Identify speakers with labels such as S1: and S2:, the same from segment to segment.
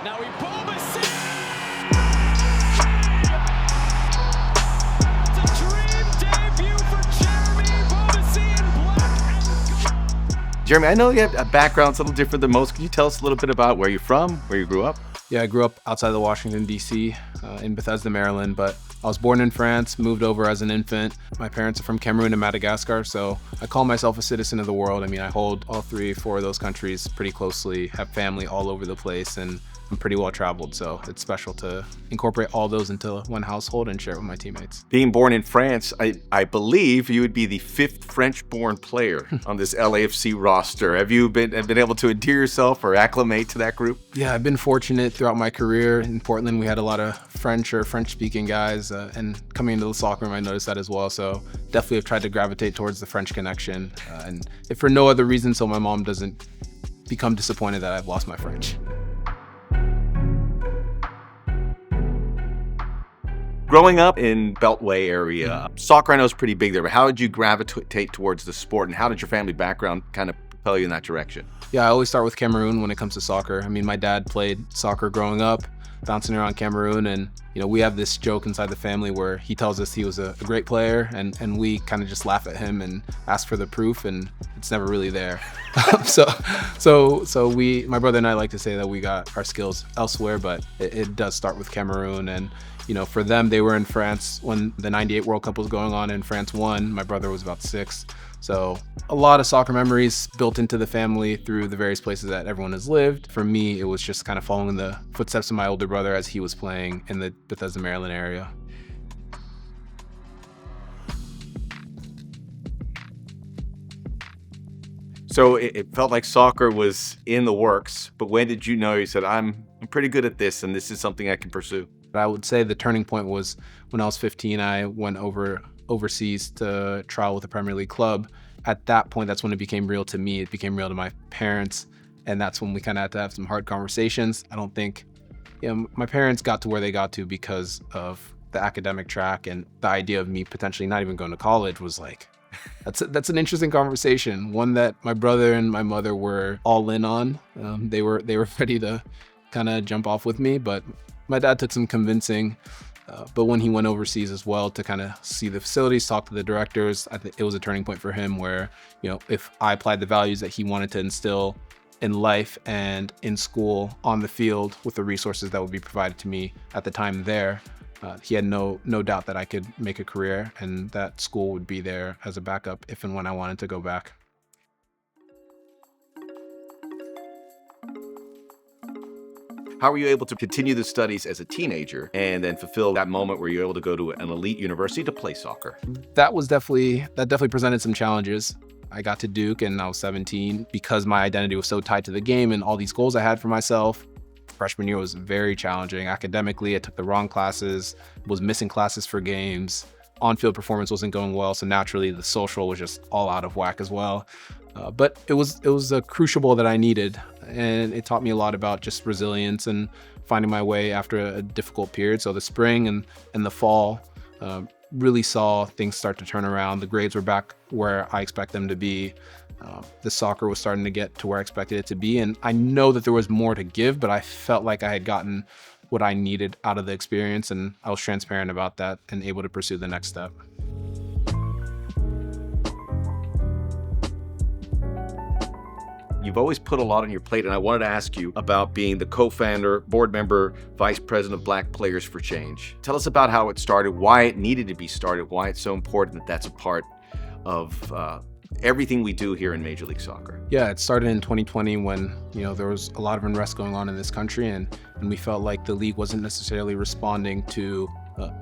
S1: Now Ebobisse! It's a dream debut for Jeremy Ebobisse in black and gold.
S2: Jeremy, I know you have a background a little different than most. Can you tell us a little bit about where you're from, where you grew up?
S3: Yeah, I grew up outside of Washington, D.C., in Bethesda, Maryland, but I was born in France, moved over as an infant. My parents are from Cameroon and Madagascar, so I call myself a citizen of the world. I mean, I hold all four of those countries pretty closely, have family all over the place, and I'm pretty well traveled, so it's special to incorporate all those into one household and share it with my teammates.
S2: Being born in France, I believe you would be the fifth French-born player on this LAFC roster. Have you been able to endear yourself or acclimate to that group?
S3: Yeah, I've been fortunate throughout my career. In Portland, we had a lot of French or French-speaking guys, and coming into the soccer room, I noticed that as well. So definitely have tried to gravitate towards the French connection, and if for no other reason, so my mom doesn't become disappointed that I've lost my French.
S2: Growing up in Beltway area, soccer I know is pretty big there, but how did you gravitate towards the sport, and how did your family background kind of propel you in that direction?
S3: Yeah, I always start with Cameroon when it comes to soccer. I mean, my dad played soccer growing up, bouncing around Cameroon, and we have this joke inside the family where he tells us he was a great player, and we kind of just laugh at him and ask for the proof, and it's never really there. So my brother and I like to say that we got our skills elsewhere, but it does start with Cameroon. And for them, they were in France when the '98 World Cup was going on, and France won. My brother was about 6. So a lot of soccer memories built into the family through the various places that everyone has lived. For me, it was just kind of following the footsteps of my older brother as he was playing in the Bethesda, Maryland area.
S2: So it felt like soccer was in the works, but when did you know, you said, I'm pretty good at this and this is something I can pursue?
S3: I would say the turning point was when I was 15. I went overseas to trial with a Premier League club. At that point, that's when it became real to me. It became real to my parents, and that's when we kind of had to have some hard conversations. I don't think my parents got to where they got to because of the academic track, and the idea of me potentially not even going to college was like, that's an interesting conversation, one that my brother and my mother were all in on. They were ready to kind of jump off with me, but my dad took some convincing. But when he went overseas as well to kind of see the facilities, talk to the directors, I think it was a turning point for him where, if I applied the values that he wanted to instill in life and in school on the field with the resources that would be provided to me at the time there, he had no doubt that I could make a career and that school would be there as a backup if and when I wanted to go back.
S2: How were you able to continue the studies as a teenager and then fulfill that moment where you're able to go to an elite university to play soccer?
S3: That definitely presented some challenges. I got to Duke and I was 17 because my identity was so tied to the game and all these goals I had for myself. Freshman year was very challenging. Academically, I took the wrong classes, was missing classes for games. On-field performance wasn't going well, so naturally the social was just all out of whack as well. But it was a crucible that I needed, and it taught me a lot about just resilience and finding my way after a difficult period. So the spring and the fall really saw things start to turn around. The grades were back where I expect them to be. The soccer was starting to get to where I expected it to be, and I know that there was more to give, but I felt like I had gotten what I needed out of the experience, and I was transparent about that and able to pursue the next step.
S2: You've always put a lot on your plate, and I wanted to ask you about being the co-founder, board member, vice president of Black Players for Change. Tell us about how it started, why it needed to be started, why it's so important that that's a part of everything we do here in Major League Soccer.
S3: Yeah, it started in 2020 when there was a lot of unrest going on in this country, and we felt like the league wasn't necessarily responding to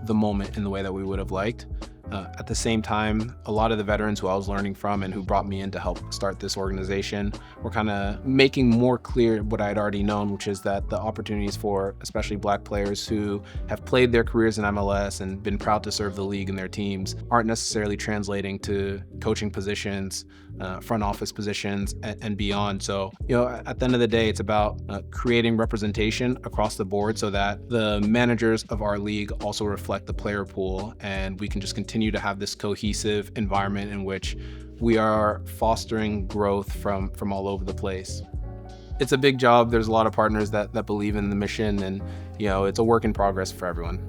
S3: the moment in the way that we would have liked. At the same time, a lot of the veterans who I was learning from and who brought me in to help start this organization were kind of making more clear what I had already known, which is that the opportunities for especially Black players who have played their careers in MLS and been proud to serve the league and their teams aren't necessarily translating to coaching positions, front office positions, and beyond. So, at the end of the day, it's about creating representation across the board so that the managers of our league also reflect the player pool, and we can just continue to have this cohesive environment in which we are fostering growth from all over the place. it's a big job. There's a lot of partners that believe in the mission, and it's a work in progress for everyone.